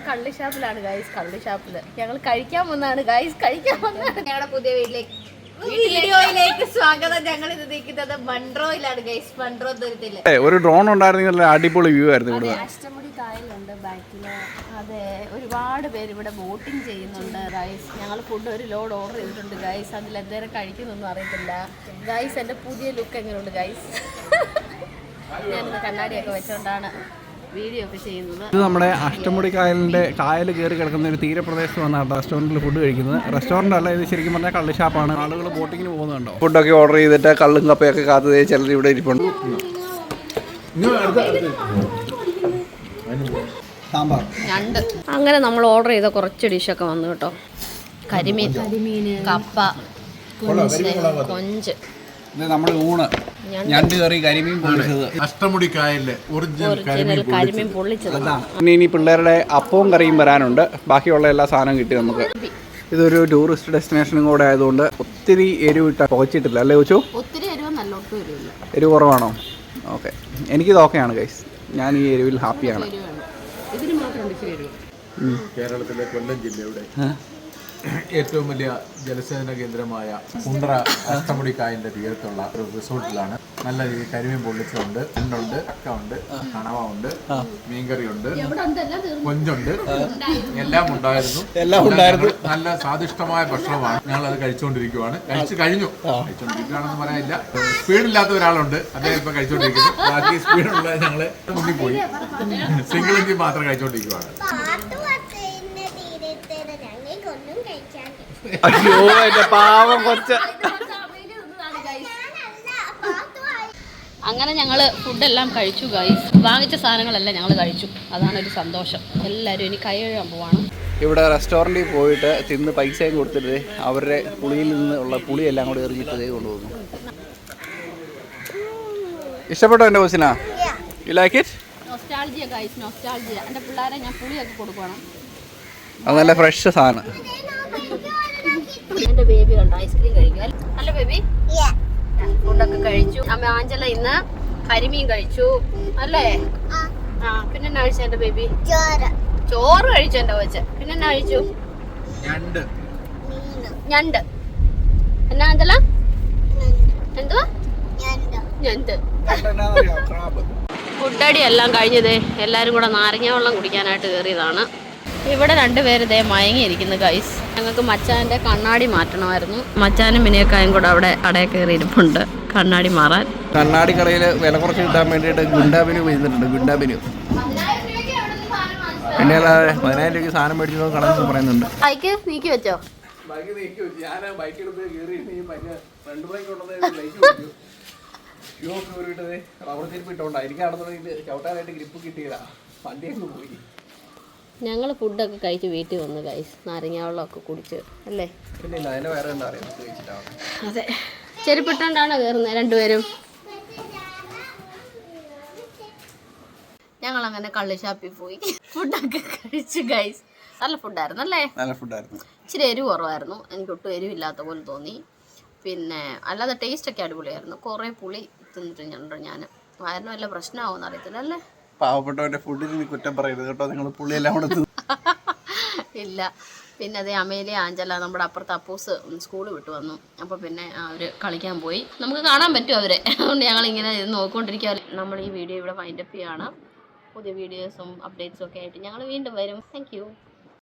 കള്ളി ഷാപ്പിലാണ് ഗൈസ്. കള്ളി ഷാപ്പില് ഞങ്ങൾ കഴിക്കാൻ വന്നതാണ് ഗൈസ്. കഴിക്കാൻ വന്നതാണ്. ഞങ്ങളുടെ പുതിയ വീഡിയോയിലേക്ക് സ്വാഗതം. ഞങ്ങൾ ഇത് നിൽക്കുന്നത് മൺട്രോയിലാണ് ഗൈസ്. മൺട്രോ ദുരിതത്തില് ഒരു ഡ്രോൺ ഉണ്ടായിരുന്നെങ്കിൽ അടിപൊളി വ്യൂ ആയിരുന്നു. അതെ, അഷ്ടമുടി കായലുണ്ട് ബാക്കില്. അതെ, ഒരുപാട് പേര് ഇവിടെ ബോട്ടിങ് ചെയ്യുന്നുണ്ട് ഗൈസ്. ഞങ്ങൾ ഫുഡ് ഒരു ലോഡ് ഓർഡർ ചെയ്തിട്ടുണ്ട് ഗൈസ്. അതിൽ എന്തേരം കഴിക്കുന്നൊന്നും അറിയത്തില്ല ഗൈസ്. എൻ്റെ പുതിയ ലുക്ക് എങ്ങനെയുണ്ട് ഗൈസ്? ഞാനിന്ന് കണ്ണാടിയൊക്കെ വെച്ചുകൊണ്ടാണ് വീഡിയോ ഒക്കെ ചെയ്യുന്നത്. ഇത് നമ്മുടെ അഷ്ടമുടി കായൽ കയറി കിടക്കുന്ന ഒരു തീരപ്രദേശമാണ് റെസ്റ്റോറൻറ്റിൽ ഫുഡ് കഴിക്കുന്നത്. റെസ്റ്റോറൻ്റ് അല്ല, ഇത് ശരിക്കും പറഞ്ഞാൽ കള്ളി ഷാപ്പാണ്. ആളുകൾ ബോട്ടിങ്ങിന് പോകുന്നുണ്ടോ. ഫുഡൊക്കെ ഓർഡർ ചെയ്തിട്ട് കള്ളും കപ്പയൊക്കെ കാത്തത് ചിലർ ഇവിടെ ഇരിപ്പുണ്ട്. സാമ്പാർ ഞണ്ട്. അങ്ങനെ നമ്മൾ ഓർഡർ ചെയ്ത കുറച്ച് ഡിഷൊക്കെ വന്നു കേട്ടോ. കരിമീൻ, കപ്പ, കൊഞ്ച്, നമ്മുടെ ഊണ്, ഞണ്ട് കറി, കരിമീൻ പൊള്ളിച്ചത്, അഷ്ടമുടി കായലിലെ ഒറിജിനൽ കരിമീൻ പൊള്ളിച്ചത്. ഇനി പിള്ളേരുടെ അപ്പവും കറിയും വരാനുണ്ട്. ബാക്കിയുള്ള എല്ലാ സാധനവും കിട്ടി നമുക്ക്. ഇതൊരു ടൂറിസ്റ്റ് ഡെസ്റ്റിനേഷനും കൂടെ ആയതുകൊണ്ട് ഒത്തിരി എരിവിട്ട പുകച്ചിട്ടില്ല അല്ലേ കൊച്ചു? ഒത്തിരി എരിവെന്നല്ല, ഒട്ടും എരിവില്ല. എരിവ് കുറവാണോ? ഓക്കെ, എനിക്കിത് ഓക്കെയാണ് ഗൈസ്. ഞാൻ ഈ എരിവിൽ ഹാപ്പിയാണ്. ഇതിന് മാത്രം കേരളത്തിലെ കൊല്ലം ജില്ലയുടെ ഏറ്റവും വലിയ ജലസേചന കേന്ദ്രമായ കുണ്ട്ര അഷ്ടമുടി കായലിന്റെ തീരത്തുള്ള ഒരു റിസോർട്ടിലാണ്. നല്ല രീതിയിൽ കരിമീൻ പൊള്ളിച്ചതുണ്ട്, എണ്ണുണ്ട്, ചക്ക ഉണ്ട്, കണവ ഉണ്ട്, മീൻകറിയുണ്ട്, കൊഞ്ചുണ്ട്, എല്ലാം ഉണ്ടായിരുന്നു. നല്ല സ്വാദിഷ്ടമായ ഭക്ഷണമാണ്. ഞങ്ങൾ അത് കഴിച്ചുകൊണ്ടിരിക്കുവാണ്. കഴിച്ചുകൊണ്ടിരിക്കുകയാണെന്ന് പറയാനില്ല. സ്പീഡില്ലാത്ത ഒരാളുണ്ട്, അദ്ദേഹം ഇപ്പൊ കഴിച്ചുകൊണ്ടിരിക്കുന്നു. ബാക്കി സ്പീഡുള്ള ഞങ്ങള് മുന്നിൽ പോയി സിംഗിൾ എഞ്ചിൻ മാത്രം കഴിച്ചുകൊണ്ടിരിക്കുവാണ്. അയ്യോ എന്റെ പാവം കൊച്ച. അങ്ങനെ ഞങ്ങൾ ഫുഡെല്ലാം കഴിച്ചു ഗൈസ്. വാങ്ങിച്ച സാധനങ്ങളെല്ലാം ഞങ്ങൾ കഴിച്ചു. അതാണ് ഒരു സന്തോഷം. എല്ലാവരും ഇനി കൈ കഴുകാൻ പോവാണ്. ഇവിടെ റെസ്റ്റോറൻറ്റിൽ പോയിട്ട് തിന്ന് പൈസയും കൊടുത്തിട്ട് അവരുടെ പുളിയിൽ നിന്നുള്ള പുളിയെല്ലാം കൂടെ എറിഞ്ഞിട്ട് കൊണ്ടുപോകുന്നു. ഇഷ്ടപ്പെട്ടോ എൻ്റെ കൊച്ചിനാ? You like it? Nostalgia guys, nostalgia. എൻ്റെ പിള്ളേരെ ഞാൻ പുളിയൊക്കെ കൊടുക്കണം. അത് നല്ല ഫ്രഷ് സാധനം. എന്റെ ബേബി കണ്ടോ ഐസ്ക്രീം കഴിക്കാൻ. അല്ല ബേബി, ഫുഡൊക്കെ കഴിച്ചു. അമ്മ ആഞ്ചല ഇന്ന് കരിമീൻ കഴിച്ചു അല്ലേ? ആ, പിന്നെ എന്നാ കഴിച്ചു എന്റെ ബേബി? ചോറ് കഴിച്ചു എന്റെ കൊച്ച്. പിന്നെ എന്നാ കഴിച്ചു? ഞണ്ട്. എന്നാ ആഞ്ചല? എന്തുവാ? ഞണ്ട്. ഫുഡടി എല്ലാം കഴിഞ്ഞതേ എല്ലാരും കൂടെ നാരങ്ങ വെള്ളം കുടിക്കാനായിട്ട് കയറിയതാണ്. ഇവിടെ രണ്ടുപേര് ഇതേ മയങ്ങിയിരിക്കുന്നു ഗൈസ്. ഞങ്ങൾക്ക് മച്ചാൻ്റെ കണ്ണാടി മാറ്റണമായിരുന്നു. മച്ചാനും മിനിയക്കായും കൂടെ അവിടെ കടയിൽ കയറി ഇരിപ്പുണ്ട് കണ്ണാടി മാറാൻ. കണ്ണാടി കടയിൽ വില കുറച്ച് കിട്ടാൻ വേണ്ടിയിട്ട് ഗുണ്ടാബിനു ചെയ്തിട്ടുണ്ട്. ഗുണ്ടാബിനു പിന്നെ 10,000 രൂപയ്ക്ക് സാധനം മേടിച്ചു കടന്നു പറയുന്നുണ്ട്. ബൈക്ക് നീക്കി വെച്ചോ? ഞങ്ങൾ ഫുഡൊക്കെ കഴിച്ച് വീട്ടിൽ വന്നു ഗൈസ്. നാരങ്ങ വെള്ളമൊക്കെ കുടിച്ച് അല്ലേ? അതെ, ചെരുപ്പിട്ടോണ്ടാണ് കയറുന്നത് രണ്ടുപേരും. ഞങ്ങളങ്ങനെ കള്ളി ഷാപ്പിൽ പോയി ഫുഡൊക്കെ കഴിച്ചു ഗൈസ്. നല്ല ഫുഡായിരുന്നു അല്ലേ? നല്ല ഫുഡായിരുന്നു. ഇച്ചിരി എരിവ് കുറവായിരുന്നു. എനിക്ക് ഒട്ടും എരിവില്ലാത്ത പോലെ തോന്നി. പിന്നെ അല്ലാതെ ടേസ്റ്റൊക്കെ അടിപൊളിയായിരുന്നു. കുറേ പുളി തിന്നിട്ടുണ്ട് ഞാൻ. വയറിന് വല്ല പ്രശ്നമാവുമെന്ന് അറിയത്തില്ല അല്ലേ? പാവപ്പെട്ടവന്റെ ഫുഡിന് കുറ്റം പറയരുത് കേട്ടോ. നിങ്ങൾ പുള്ളിയെല്ലാം കൂടെ ഇല്ല. പിന്നെ അതേ അമേലിയ ആഞ്ചല നമ്മുടെ അപ്പുറത്ത് അപ്പൂസ് സ്കൂൾ വിട്ട് വന്നു. അപ്പോൾ പിന്നെ അവർ കളിക്കാൻ പോയി. നമുക്ക് കാണാൻ പറ്റും അവരെ. അതുകൊണ്ട് ഞങ്ങളിങ്ങനെ നോക്കിക്കൊണ്ടിരിക്കുക. നമ്മൾ ഈ വീഡിയോ ഇവിടെ വൈൻഡപ്പ് ചെയ്യുകയാണ്. പുതിയ വീഡിയോസും അപ്ഡേറ്റ്സും ഒക്കെ ആയിട്ട് ഞങ്ങൾ വീണ്ടും വരും. Thank you.